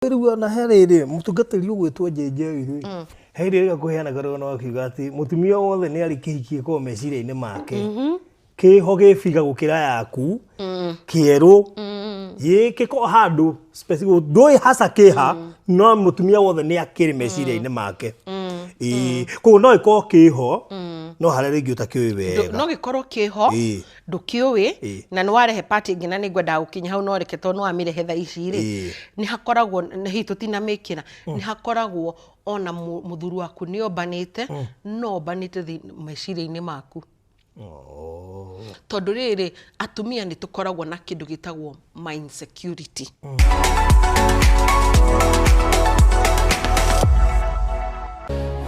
riu na herere mutungatiri ugwitwo Njenjeri herere gakuheana garo no akiuga ati mutumia wothe ni ari kihikie ko meciria-ini make kiho gibiga gukira yaku kieru kiko handu specific ndoi hasa kiha no mutumia wothe ni akiri meciria-ini make ko no iko kiho no harere ngi utakiwi wega no gikorwo kiho ndukiwi na ni warehe party ngina ni ngwenda gukinya hau no reke to no amirehe tha ici ri ni hakoragwo hi tutina mikira ni hakoragwo ona muthuru waku ni ombanite no ombanite meciria-ini maku tondu riri atumia ni tukoragwo na kindu gitagwo mind security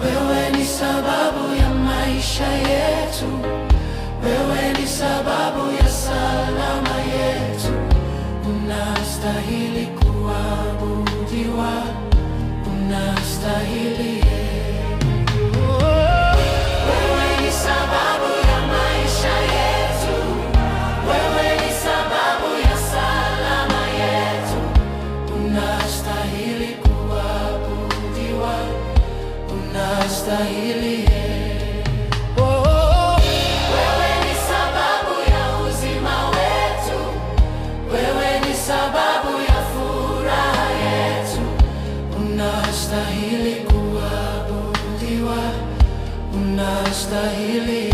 wewe ni sababu ya maisha yetu, wewe ni sababu ya salama yetu, unastahili kuabudiwa, unastahili unastahili wewe ni sababu ya uzima wetu, wewe ni sababu ya furaha yetu, unastahili kuabudiwa, unastahili